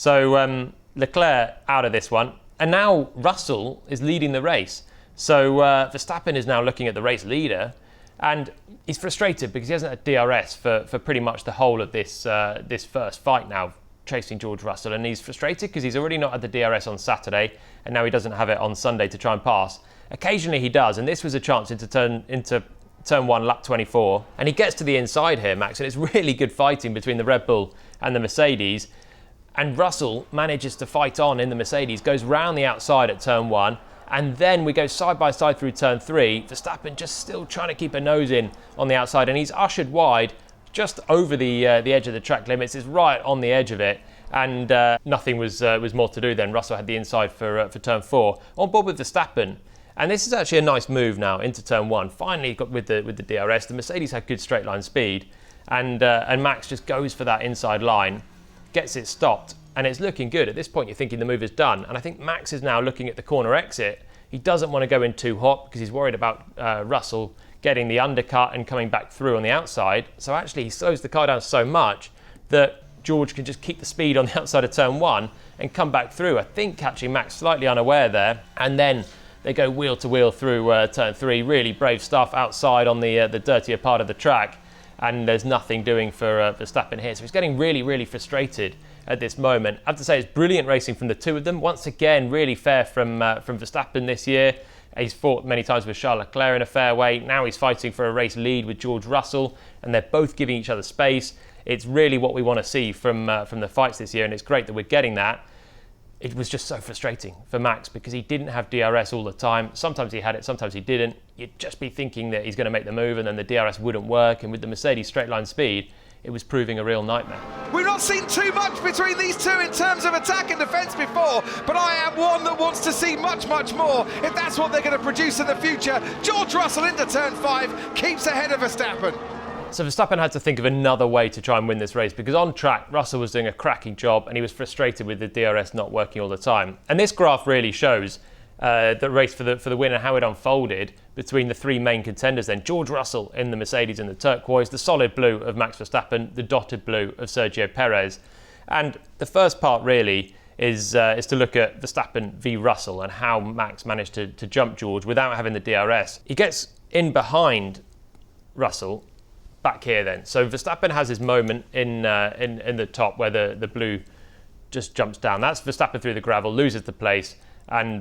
So Leclerc out of this one. And now Russell is leading the race. So Verstappen is now looking at the race leader, and he's frustrated because he hasn't had DRS for pretty much the whole of this first fight now, chasing George Russell. And he's frustrated because he's already not had the DRS on Saturday, and now he doesn't have it on Sunday to try and pass. Occasionally he does, and this was a chance into turn 1, lap 24. And he gets to the inside here, Max, and it's really good fighting between the Red Bull and the Mercedes. And Russell manages to fight on in the Mercedes, goes round the outside at turn 1, and then we go side by side through turn 3. Verstappen just still trying to keep a nose in on the outside, and he's ushered wide just over the edge of the track limits. It's right on the edge of it, and nothing was more to do then. Russell had the inside for turn 4. On board with Verstappen, and this is actually a nice move now into turn 1. Finally got with the DRS. The Mercedes had good straight line speed, and Max just goes for that inside line, gets it stopped, and it's looking good. At this point, you're thinking the move is done. And I think Max is now looking at the corner exit. He doesn't want to go in too hot because he's worried about Russell getting the undercut and coming back through on the outside. So actually, he slows the car down so much that George can just keep the speed on the outside of turn 1 and come back through. I think catching Max slightly unaware there. And then they go wheel to wheel through turn 3. Really brave stuff outside on the dirtier part of the track. And there's nothing doing for Verstappen here. So he's getting really, really frustrated at this moment. I have to say it's brilliant racing from the two of them. Once again, really fair from Verstappen this year. He's fought many times with Charles Leclerc in a fair way. Now he's fighting for a race lead with George Russell, and they're both giving each other space. It's really what we want to see from the fights this year, and it's great that we're getting that. It was just so frustrating for Max because he didn't have DRS all the time. Sometimes he had it, sometimes he didn't. You'd just be thinking that he's going to make the move and then the DRS wouldn't work. And with the Mercedes straight line speed, it was proving a real nightmare. We've not seen too much between these two in terms of attack and defence before, but I am one that wants to see much, much more if that's what they're going to produce in the future. George Russell into turn 5, keeps ahead of Verstappen. So Verstappen had to think of another way to try and win this race because on track, Russell was doing a cracking job and he was frustrated with the DRS not working all the time. And this graph really shows the race for the win and how it unfolded between the three main contenders then. George Russell in the Mercedes in the turquoise, the solid blue of Max Verstappen, the dotted blue of Sergio Perez. And the first part really is to look at Verstappen v Russell and how Max managed to jump George without having the DRS. He gets in behind Russell back here then. So Verstappen has his moment in the top where the blue just jumps down. That's Verstappen through the gravel, loses the place, and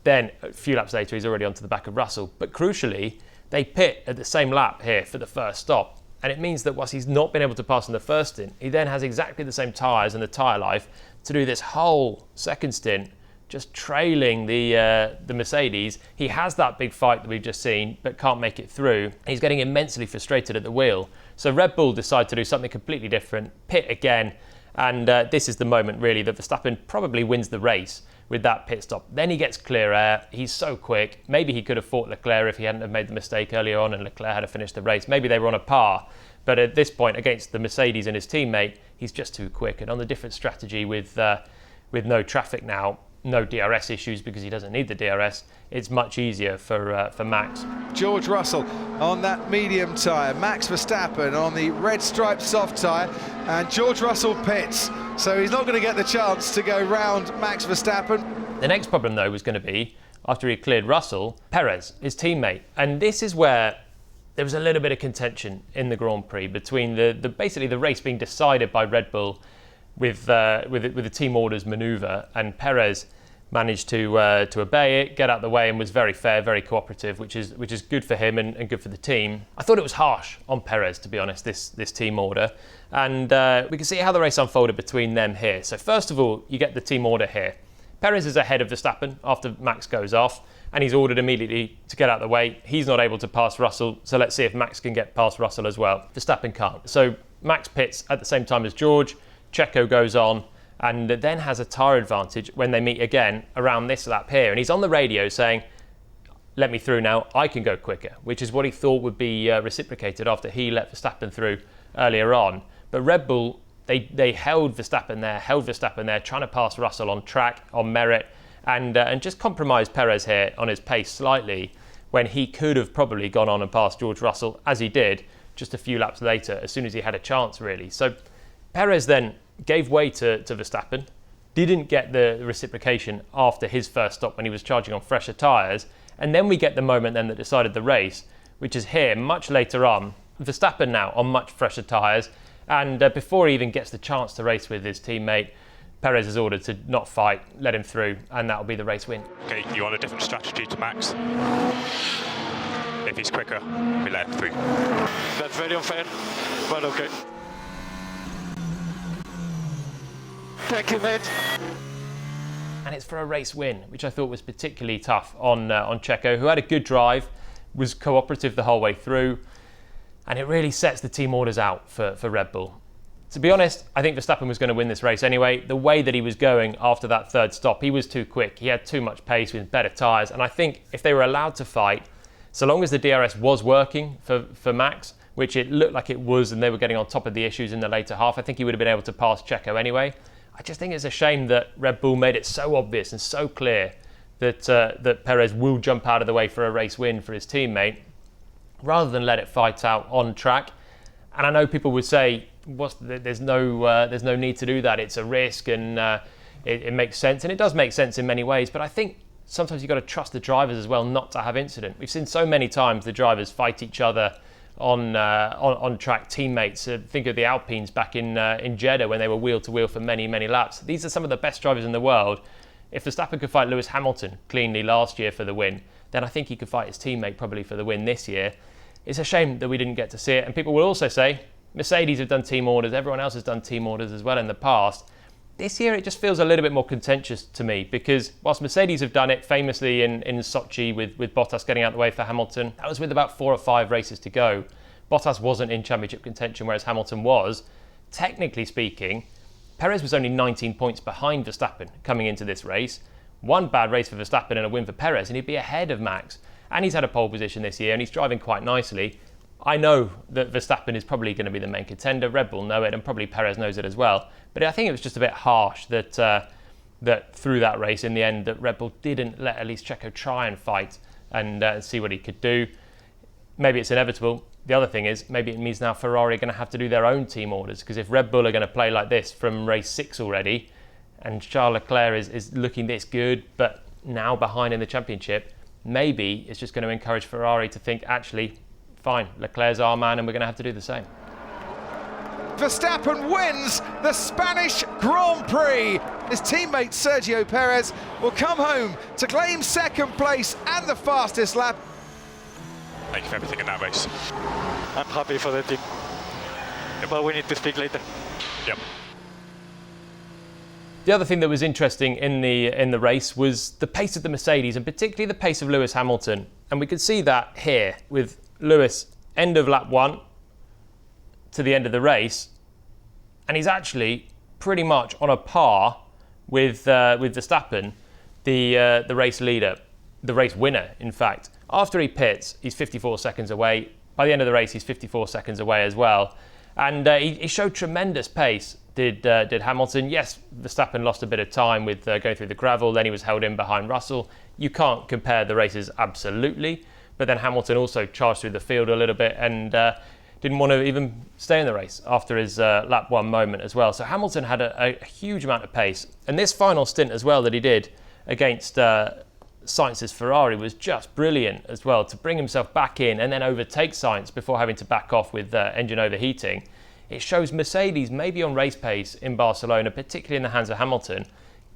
then a few laps later he's already onto the back of Russell. But crucially, they pit at the same lap here for the first stop. And it means that whilst he's not been able to pass in the first stint, he then has exactly the same tyres and the tyre life to do this whole second stint just trailing the Mercedes. He has that big fight that we've just seen, but can't make it through. He's getting immensely frustrated at the wheel. So Red Bull decide to do something completely different, pit again, and this is the moment really that Verstappen probably wins the race with that pit stop. Then he gets clear air. He's so quick. Maybe he could have fought Leclerc if he hadn't have made the mistake earlier on and Leclerc had finished the race. Maybe they were on a par. But at this point, against the Mercedes and his teammate, he's just too quick. And on the different strategy with no traffic now, no DRS issues because he doesn't need the DRS, it's much easier for Max. George Russell on that medium tyre, Max Verstappen on the red striped soft tyre, and George Russell pits, so he's not going to get the chance to go round Max Verstappen. The next problem though was going to be, after he cleared Russell, Perez, his teammate. And this is where there was a little bit of contention in the Grand Prix between basically the race being decided by Red Bull with the team orders manoeuvre, and Perez managed to obey it, get out the way, and was very fair, very cooperative, which is good for him and good for the team. I thought it was harsh on Perez, to be honest, this team order, and we can see how the race unfolded between them here. So first of all, you get the team order here. Perez is ahead of Verstappen after Max goes off, and he's ordered immediately to get out the way. He's not able to pass Russell, so let's see if Max can get past Russell as well. Verstappen can't. So Max pits at the same time as George. Checo goes on and then has a tyre advantage when they meet again around this lap here. And he's on the radio saying, let me through now, I can go quicker, which is what he thought would be reciprocated after he let Verstappen through earlier on. But Red Bull, they held Verstappen there, trying to pass Russell on track, on merit, and just compromised Perez here on his pace slightly when he could have probably gone on and passed George Russell, as he did just a few laps later, as soon as he had a chance really. So Perez then gave way to Verstappen, didn't get the reciprocation after his first stop when he was charging on fresher tyres. And then we get the moment then that decided the race, which is here much later on. Verstappen now on much fresher tyres, and before he even gets the chance to race with his teammate, Perez is ordered to not fight, let him through, and that'll be the race win. Okay, you want a different strategy to Max? If he's quicker, we let him through. That's very unfair, but okay. Thank you, mate. And it's for a race win, which I thought was particularly tough on Checo, who had a good drive, was cooperative the whole way through, and it really sets the team orders out for Red Bull. To be honest, I think Verstappen was going to win this race anyway. The way that he was going after that third stop, he was too quick. He had too much pace with better tyres, and I think if they were allowed to fight, so long as the DRS was working for Max, which it looked like it was, and they were getting on top of the issues in the later half, I think he would have been able to pass Checo anyway. I just think it's a shame that Red Bull made it so obvious and so clear that that Perez will jump out of the way for a race win for his teammate, rather than let it fight out on track. And I know people would say, there's no need to do that. It's a risk, and it makes sense, and it does make sense in many ways. But I think sometimes you've got to trust the drivers as well not to have incident. We've seen so many times the drivers fight each other on track, teammates. Think of the Alpines back in Jeddah when they were wheel to wheel for many laps. These are some of the best drivers in the world. If Verstappen could fight Lewis Hamilton cleanly last year for the win, then I think he could fight his teammate probably for the win this year. It's a shame that we didn't get to see it. And people will also say Mercedes have done team orders, everyone else has done team orders as well in the past. This year it just feels a little bit more contentious to me, because whilst Mercedes have done it famously in Sochi with Bottas getting out the way for Hamilton, that was with about 4 or 5 races to go. Bottas wasn't in championship contention, whereas Hamilton was. Technically speaking, Perez was only 19 points behind Verstappen coming into this race. One bad race for Verstappen and a win for Perez, and he'd be ahead of Max. And he's had a pole position this year, and he's driving quite nicely. I know that Verstappen is probably going to be the main contender. Red Bull know it, and probably Perez knows it as well. But I think it was just a bit harsh that that through that race, in the end, that Red Bull didn't let at least Checo try and fight and see what he could do. Maybe it's inevitable. The other thing is, maybe it means now Ferrari are going to have to do their own team orders, because if Red Bull are going to play like this from race 6 already, and Charles Leclerc is looking this good, but now behind in the championship, maybe it's just going to encourage Ferrari to think, actually, fine, Leclerc's our man and we're going to have to do the same. Verstappen wins the Spanish Grand Prix. His teammate Sergio Perez will come home to claim second place and the fastest lap. Thank you for everything in that race. I'm happy for the team, but we need to speak later. Yep. The other thing that was interesting in the race was the pace of the Mercedes, and particularly the pace of Lewis Hamilton. And we could see that here with Lewis end of lap 1 to the end of the race, and he's actually pretty much on a par with Verstappen, the race leader, the race winner, in fact. After he pits, he's 54 seconds away. By the end of the race, he's 54 seconds away as well. And he showed tremendous pace, did Hamilton. Yes, Verstappen lost a bit of time with going through the gravel, then he was held in behind Russell. You can't compare the races absolutely, but then Hamilton also charged through the field a little bit and didn't want to even stay in the race after his lap 1 moment as well. So Hamilton had a huge amount of pace. And this final stint as well that he did against Sainz's Ferrari was just brilliant as well, to bring himself back in and then overtake Sainz before having to back off with engine overheating. It shows Mercedes, maybe on race pace in Barcelona, particularly in the hands of Hamilton,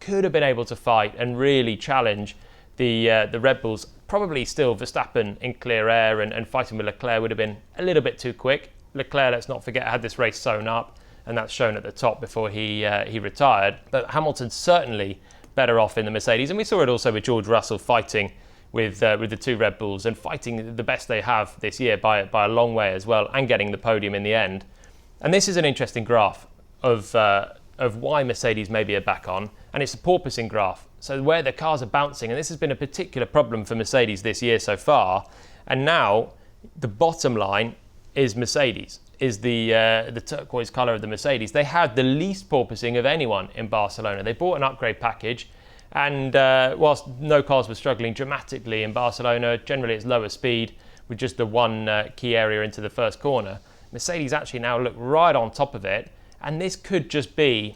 could have been able to fight and really challenge the Red Bulls. Probably still Verstappen in clear air and fighting with Leclerc would have been a little bit too quick. Leclerc, let's not forget, had this race sewn up, and that's shown at the top before he retired. But Hamilton certainly better off in the Mercedes, and we saw it also with George Russell fighting with the 2 Red Bulls and fighting the best they have this year by a long way as well, and getting the podium in the end. And this is an interesting graph of why Mercedes maybe are back on, and it's a porpoising graph. So where the cars are bouncing, and this has been a particular problem for Mercedes this year so far. And now the bottom line is Mercedes, is the turquoise colour of the Mercedes. They had the least porpoising of anyone in Barcelona. They bought an upgrade package, and whilst no cars were struggling dramatically in Barcelona, generally it's lower speed with just the one key area into the first corner. Mercedes actually now look right on top of it, and this could just be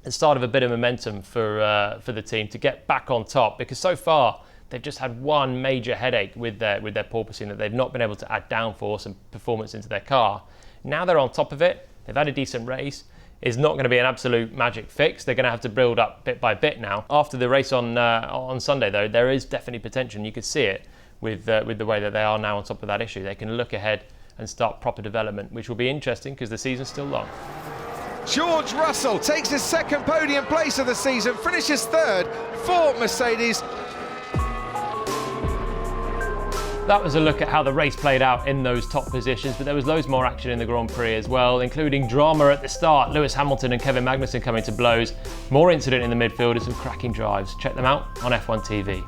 the start of a bit of momentum for the team to get back on top, because so far they've just had one major headache with their porpoising, that they've not been able to add downforce and performance into their car. Now they're on top of it. They've had a decent race. It's not going to be an absolute magic fix. They're going to have to build up bit by bit now. After the race on Sunday, though, there is definitely potential. And you could see it with the way that they are now on top of that issue. They can look ahead and start proper development, which will be interesting because the season's still long. George Russell takes his second podium place of the season, finishes third for Mercedes. That was a look at how the race played out in those top positions, but there was loads more action in the Grand Prix as well, including drama at the start. Lewis Hamilton and Kevin Magnussen coming to blows, more incident in the midfield and some cracking drives. Check them out on F1 TV.